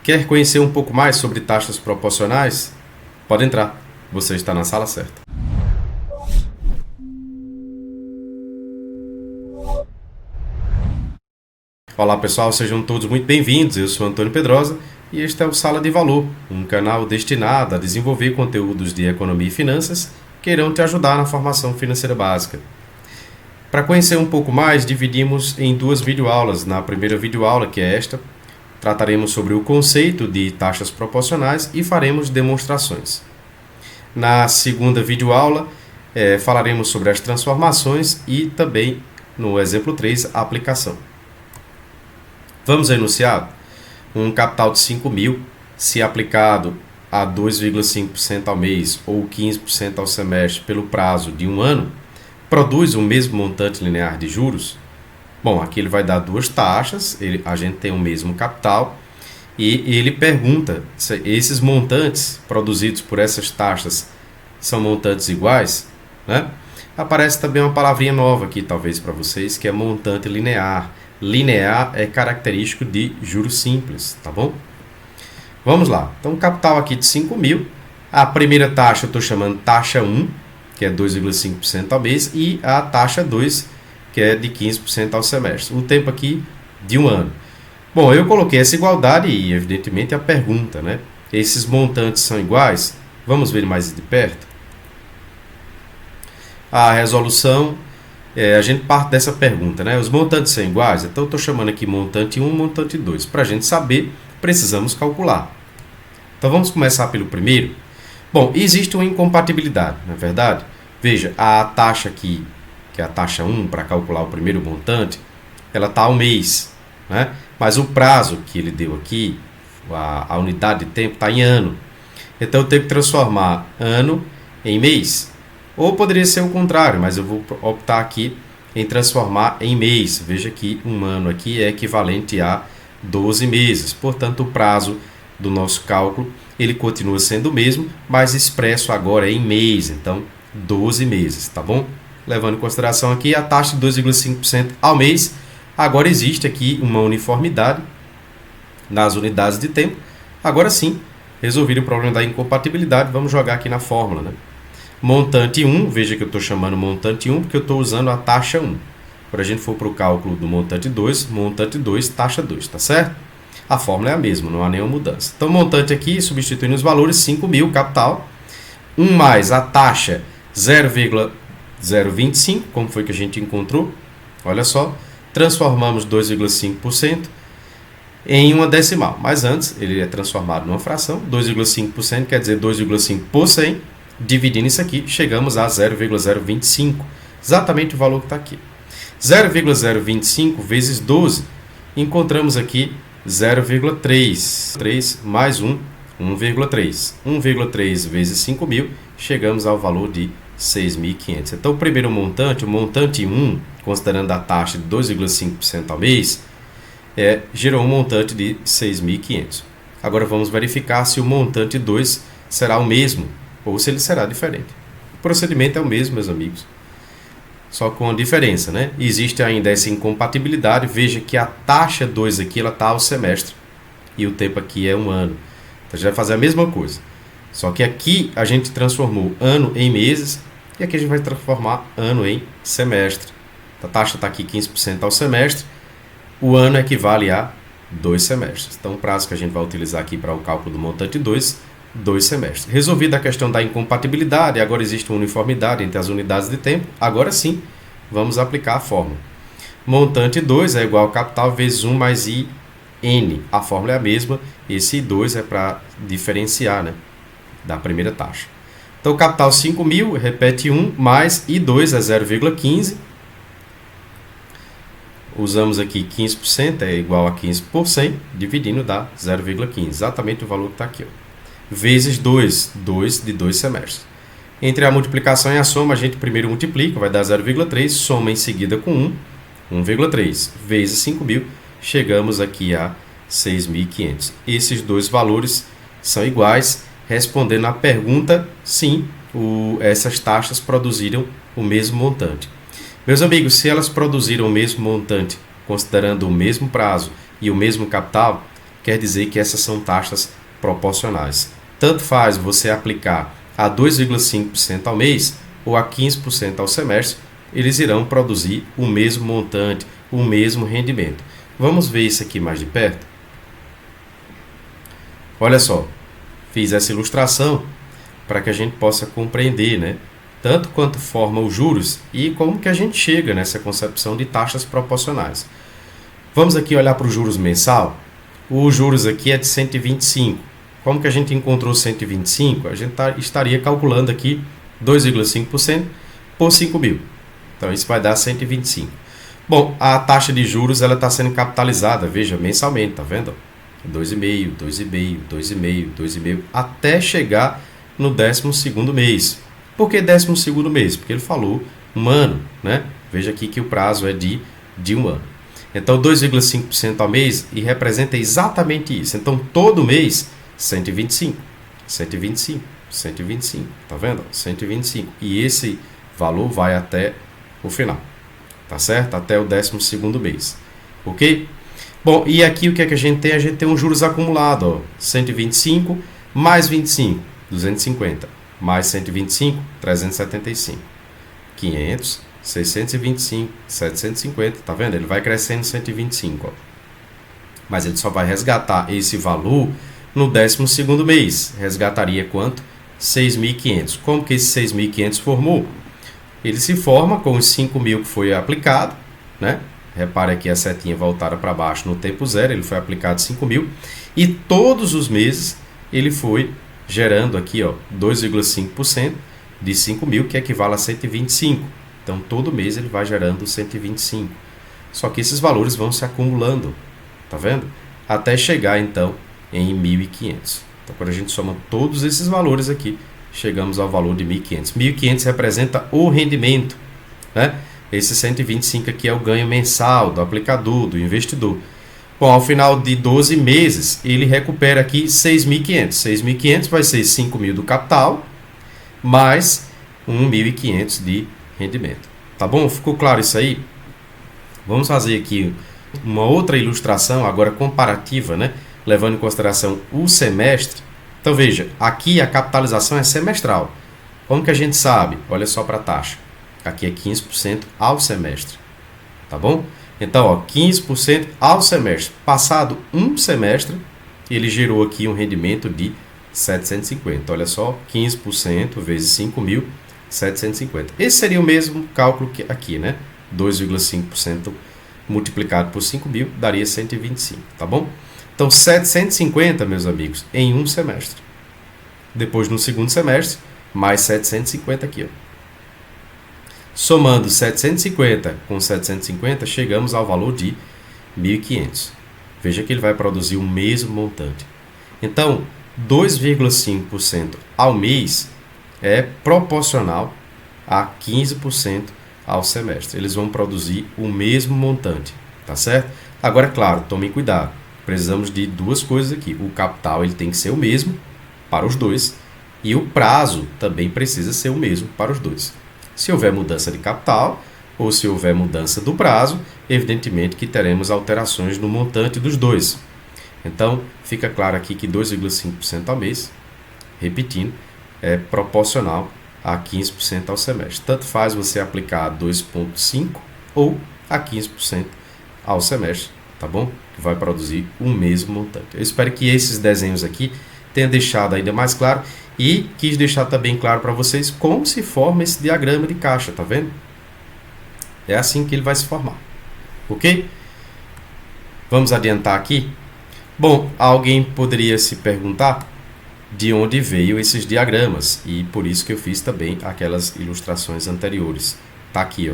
Quer conhecer um pouco mais sobre taxas proporcionais? Pode entrar, você está na sala certa. Olá pessoal, sejam todos muito bem-vindos. Eu sou Antônio Pedrosa e este é o Sala de Valor, um canal destinado a desenvolver conteúdos de economia e finanças que irão te ajudar na formação financeira básica. Para conhecer um pouco mais, dividimos em duas videoaulas. Na primeira videoaula, que é esta, trataremos sobre o conceito de taxas proporcionais e faremos demonstrações. Na segunda videoaula, falaremos sobre as transformações e também, no exemplo 3, a aplicação. Vamos ao enunciado. Um capital de 5.000, se aplicado a 2,5% ao mês ou 15% ao semestre pelo prazo de um ano, produz o mesmo montante linear de juros? Bom, aqui ele vai dar duas taxas, a gente tem o mesmo capital, e ele pergunta se esses montantes produzidos por essas taxas são montantes iguais, né? Aparece também uma palavrinha nova aqui, talvez para vocês, que é montante linear. Linear é característico de juros simples, tá bom? Vamos lá. Então, capital aqui de 5.000. A primeira taxa eu estou chamando taxa 1, que é 2,5% ao mês, e a taxa 2, que é de 15% ao semestre. O tempo aqui de um ano. Bom, eu coloquei essa igualdade e, evidentemente, a pergunta, né? Esses montantes são iguais? Vamos ver mais de perto. A resolução, a gente parte dessa pergunta, né? Os montantes são iguais? Então, eu estou chamando aqui montante 1 e montante 2. Para a gente saber, precisamos calcular. Então, vamos começar pelo primeiro. Bom, existe uma incompatibilidade, não é verdade? Veja, a taxa aqui, que é a taxa 1, para calcular o primeiro montante, ela está ao mês, né? Mas o prazo que ele deu aqui, a unidade de tempo, está em ano. Então, eu tenho que transformar ano em mês. Ou poderia ser o contrário, mas eu vou optar aqui em transformar em mês. Veja que um ano aqui é equivalente a 12 meses. Portanto, o prazo do nosso cálculo, ele continua sendo o mesmo, mas expresso agora em mês. Então, 12 meses, tá bom? Levando em consideração aqui a taxa de 2,5% ao mês. Agora existe aqui uma uniformidade nas unidades de tempo. Agora sim, resolvido o problema da incompatibilidade, vamos jogar aqui na fórmula, né? Montante 1, veja que eu estou chamando montante 1 porque eu estou usando a taxa 1. Quando a gente for para o cálculo do montante 2, taxa 2, tá certo? A fórmula é a mesma, não há nenhuma mudança. Então, montante aqui, substituindo os valores, 5.000, capital. 1 mais a taxa 0,025, como foi que a gente encontrou? Olha só, transformamos 2,5% em uma decimal. Mas antes, ele é transformado numa fração. 2,5% quer dizer 2,5 por 100. Dividindo isso aqui, chegamos a 0,025. Exatamente o valor que está aqui. 0,025 vezes 12. Encontramos aqui 0,3. 3 mais 1, 1,3. 1,3 vezes 5.000, chegamos ao valor de 6.500. Então, o primeiro montante, o montante 1, considerando a taxa de 2,5% ao mês, gerou um montante de 6.500. Agora, vamos verificar se o montante 2 será o mesmo ou se ele será diferente. O procedimento é o mesmo, meus amigos, só com a diferença, né? Existe ainda essa incompatibilidade. Veja que a taxa 2 aqui está ao semestre e o tempo aqui é um ano. Então, a gente vai fazer a mesma coisa. Só que aqui a gente transformou ano em meses e aqui a gente vai transformar ano em semestre. A taxa está aqui 15% ao semestre. O ano equivale a 2 semestres. Então, o prazo que a gente vai utilizar aqui para o cálculo do montante 2 semestres. Resolvida a questão da incompatibilidade, agora existe uma uniformidade entre as unidades de tempo. Agora sim, vamos aplicar a fórmula. Montante 2 é igual ao capital vezes 1 mais IN. A fórmula é a mesma. Esse I2 é para diferenciar, né, da primeira taxa. Então, capital 5.000, repete 1, mais I2 é 0,15. Usamos aqui 15%, é igual a 15 por 100, dividindo dá 0,15. Exatamente o valor que está aqui, ó. Vezes 2 de 2 semestres. Entre a multiplicação e a soma, a gente primeiro multiplica, vai dar 0,3, soma em seguida com 1,3. Vezes 5.000, chegamos aqui a 6.500. Esses dois valores são iguais. Respondendo à pergunta, sim, essas taxas produziram o mesmo montante. Meus amigos, se elas produziram o mesmo montante, considerando o mesmo prazo e o mesmo capital, quer dizer que essas são taxas proporcionais. Tanto faz você aplicar a 2,5% ao mês ou a 15% ao semestre, eles irão produzir o mesmo montante, o mesmo rendimento. Vamos ver isso aqui mais de perto? Olha só, fiz essa ilustração para que a gente possa compreender, né? Tanto quanto forma os juros e como que a gente chega nessa concepção de taxas proporcionais. Vamos aqui olhar para os juros mensal. O juros aqui é de 125. Como que a gente encontrou 125? A gente estaria calculando aqui 2,5% por 5 mil. Então, isso vai dar 125. Bom, a taxa de juros ela está sendo capitalizada, veja, mensalmente, tá vendo? 2,5, 2,5, 2,5, 2,5, até chegar no 12º mês. Por que 12º mês? Porque ele falou um ano, né? Veja aqui que o prazo é de um ano. Então, 2,5% ao mês e representa exatamente isso. Então, todo mês, 125, 125, 125, tá vendo? 125. E esse valor vai até o final, tá certo? Até o 12º mês, ok? Bom, e aqui o que é que a gente tem? A gente tem um juros acumulado, ó, 125 mais 25, 250, mais 125, 375, 500, 625, 750, tá vendo? Ele vai crescendo 125, ó. Mas ele só vai resgatar esse valor no 12º mês. Resgataria quanto? 6.500. Como que esse 6.500 formou? Ele se forma com os 5 mil que foi aplicado, né? Repare aqui a setinha voltada para baixo no tempo zero, ele foi aplicado 5 mil. E todos os meses ele foi gerando aqui, ó, 2,5% de 5 mil, que equivale a 125. Então, todo mês ele vai gerando 125. Só que esses valores vão se acumulando, tá vendo? Até chegar, então, em 1.500. Então, quando a gente soma todos esses valores aqui, chegamos ao valor de 1.500. 1.500 representa o rendimento, né? Esse 125 aqui é o ganho mensal do aplicador, do investidor. Bom, ao final de 12 meses, ele recupera aqui 6.500. 6.500 vai ser 5 mil do capital, mais 1.500 de rendimento. Tá bom? Ficou claro isso aí? Vamos fazer aqui uma outra ilustração, agora comparativa, né? Levando em consideração o semestre. Então, veja, aqui a capitalização é semestral. Como que a gente sabe? Olha só para a taxa. Aqui é 15% ao semestre. Tá bom? Então, ó, 15% ao semestre. Passado um semestre, ele gerou aqui um rendimento de 750. Olha só, 15% vezes 5 mil, 750. Esse seria o mesmo cálculo que aqui, né? 2,5% multiplicado por 5 mil daria 125, tá bom? Então, 750, meus amigos, em um semestre. Depois, no segundo semestre, mais 750 aqui, ó. Somando 750 com 750, chegamos ao valor de 1.500. Veja que ele vai produzir o mesmo montante. Então, 2,5% ao mês é proporcional a 15% ao semestre. Eles vão produzir o mesmo montante, tá certo? Agora, claro, tomem cuidado. Precisamos de duas coisas aqui. O capital ele tem que ser o mesmo para os dois e o prazo também precisa ser o mesmo para os dois. Se houver mudança de capital ou se houver mudança do prazo, evidentemente que teremos alterações no montante dos dois. Então, fica claro aqui que 2,5% ao mês, repetindo, é proporcional a 15% ao semestre. Tanto faz você aplicar 2,5% ou a 15% ao semestre, tá bom? Que vai produzir o mesmo montante. Eu espero que esses desenhos aqui tenham deixado ainda mais claro e quis deixar também claro para vocês como se forma esse diagrama de caixa, tá vendo? É assim que ele vai se formar, ok? Vamos adiantar aqui. Bom, alguém poderia se perguntar de onde veio esses diagramas e por isso que eu fiz também aquelas ilustrações anteriores. Tá aqui,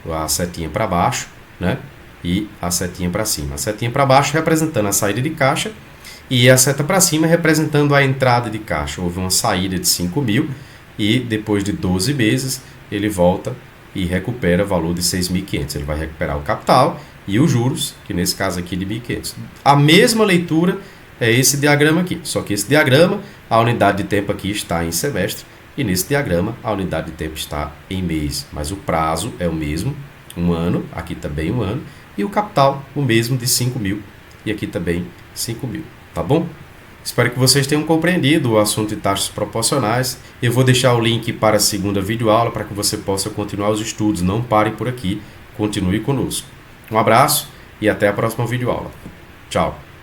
ó, a setinha para baixo, né? E a setinha para cima. A setinha para baixo representando a saída de caixa e a seta para cima representando a entrada de caixa. Houve uma saída de 5 mil e depois de 12 meses ele volta e recupera o valor de 6.500. Ele vai recuperar o capital e os juros, que nesse caso aqui de 1.500. A mesma leitura é esse diagrama aqui, só que esse diagrama, a unidade de tempo aqui está em semestre e nesse diagrama a unidade de tempo está em mês, mas o prazo é o mesmo, um ano, aqui também um ano, e o capital o mesmo de 5 mil e aqui também 5 mil, tá bom? Espero que vocês tenham compreendido o assunto de taxas proporcionais. Eu vou deixar o link para a segunda videoaula para que você possa continuar os estudos. Não pare por aqui, continue conosco. Um abraço e até a próxima videoaula. Tchau!